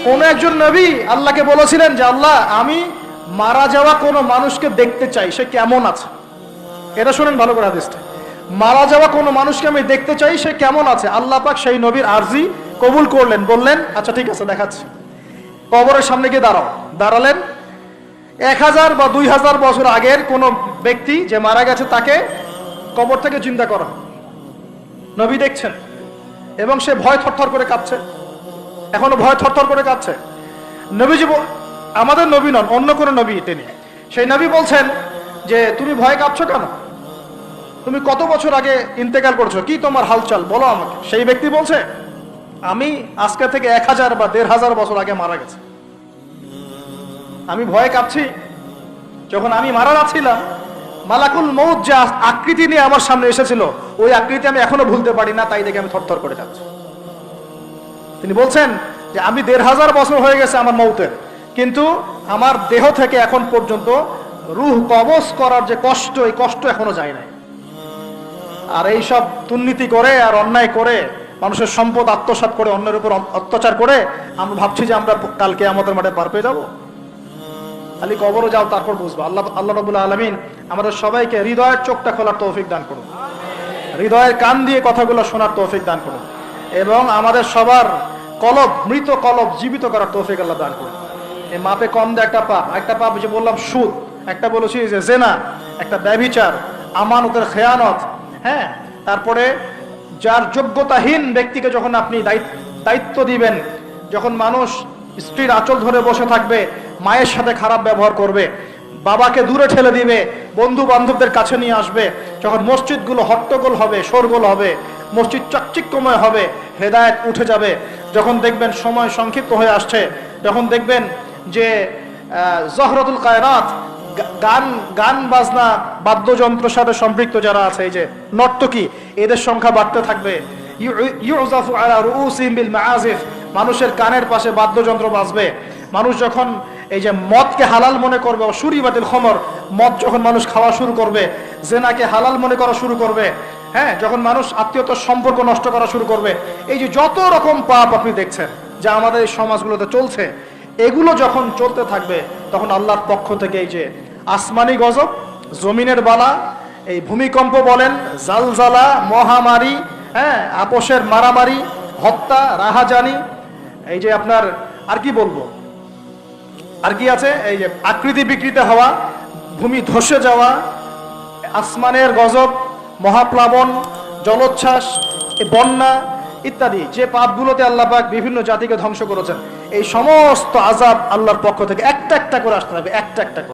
কোন একজন নবী আল্লাহকে বলেছিলেন যে আল্লাহ আমি মারা যাওয়া কোনো মানুষকে দেখতে চাই, সে কেমন আছে। এটা শুনেন ভালো করে হাদিসটা, মারা যাওয়া কোনো মানুষকে আমি দেখতে চাই, সে কেমন আছে। আল্লাহ পাক সেই নবীর আরজি কবুল করলেন, বললেন আচ্ছা ঠিক আছে দেখাচ্ছি, কবরের সামনে গিয়ে দাঁড়ালেন। 1000 বা 2000 বছর আগের কোন ব্যক্তি যে মারা গেছে তাকে কবর থেকে চিন্তা করা, নবী দেখছেন এবং সে ভয় থরথর করে কাঁপছে, এখনো ভয় থরথর করে কাঁপছে। নবীজি আমাদের নবী নন, অন্য কোন নবী তিনি, সেই নবী বলছেন যে তুমি ভয় কাঁপছো কেন, তুমি কত বছর আগে ইন্তেকাল করছো, কি তোমার হালচাল বলো আমাকে। সেই ব্যক্তি বলছে আমি আজকে থেকে 1000 বা 1500 বছর আগে মারা গেছে, আমি ভয়ে কাঁপছি। যখন আমি মারা যাচ্ছিলাম মালাকুল মউত যে আকৃতি নিয়ে আমার সামনে এসেছিল, ওই আকৃতি আমি এখনো ভুলতে পারি না, তাই দেখে আমি থরথর করে যাচ্ছি। তিনি বলছেন যে আমি 1500 বছর হয়ে গেছে আমার মউতের, কিন্তু আমার দেহ থেকে এখন পর্যন্ত রূহ কবজ করার যে কষ্ট, এই কষ্ট এখনো যায় নাই। আর এই সব দুর্নীতি করে আর অন্যায় করে মানুষের সম্পদ আত্মসাৎ করে অন্যের উপর অত্যাচার করে আমরা ভাবছি যে আমরা কালকে আমাদের মাঠে পার পেয়ে যাবো। খালি কবরও যাও, তারপর বুঝবো। আল্লাহ রাব্বুল আলামিন আমাদের সবাইকে হৃদয়ের চোখটা খোলার তৌফিক দান করুন, হৃদয়ের কান দিয়ে কথাগুলো শোনার তৌফিক দান করুন, এবং আমাদের সবার কলব, মৃত কলব জীবিত করার তৌফিক আল্লাহ দান করুন। এই মাপে কম দেয় একটা পাপ যে বললাম সুদ, একটা বলেছি যে জেনা, একটা ব্যভিচার, আমানতের খেয়ানত, হ্যাঁ, তারপরে যার যোগ্যতাহীন ব্যক্তিকে যখন আপনি দায়িত্ব দিবেন, যখন মানুষ স্ত্রীর আঁচল ধরে বসে থাকবে, মায়ের সাথে খারাপ ব্যবহার করবে, বাবাকে দূরে ঠেলে দিবে, বন্ধু বান্ধবদের কাছে নিয়ে আসবে, যখন মসজিদগুলো হট্টগোল হবে, শোরগোল হবে, মসজিদ চাকচিক্যময় হবে, হেদায়েত উঠে যাবে, যখন দেখবেন সময় সংক্ষিপ্ত হয়ে আসছে, যখন দেখবেন যে জহরতুল কায়নাত, গান বাজনা বাদ্যযন্ত্রের সাথে সম্পৃক্ত যারা আছে, এই যে নর্তকী, এদের সংখ্যা বাড়তে থাকবে। ইউজাফু আলা রুউসিহিম বিল মাআজিফ, মানুষের কানের পাশে বাদ্যযন্ত্র বাজবে। মানুষ যখন এই যে মদকে হালাল মনে করবে, শুরিবাতিল খমর, মদ যখন মানুষ খাওয়া শুরু করবে, জেনাকে হালাল মনে করা শুরু করবে, হ্যাঁ, যখন মানুষ আত্মীয়তার সম্পর্ক নষ্ট করা শুরু করবে, এই যে যত রকম পাপ আপনি দেখছেন যা আমাদের এই সমাজগুলোতে চলছে, এগুলো যখন চলতে থাকবে, তখন আল্লাহর পক্ষ থেকে এই যে আসমানি গজব, জমিনের বালা, এই ভূমিকম্প বলেন, জালজালা, মহামারী, হ্যাঁ, আপোষের মারামারি, হত্যা, রাহাজানি, এই যে আপনার আর কি বলবো, আর কি আছে, এই যে আকৃতি বিকৃত হওয়া, ভূমি ধসে যাওয়া, আসমানের গজব, মহাপ্লাবন, জলোচ্ছ্বাস, বন্যা ইত্যাদি, যে পাপগুলোতে আল্লাহ পাক বিভিন্ন জাতিকে ধ্বংস করেছেন, এই সমস্ত আযাব আল্লাহর পক্ষ থেকে একটা একটা করে আসতে থাকবে, একটা একটা করে।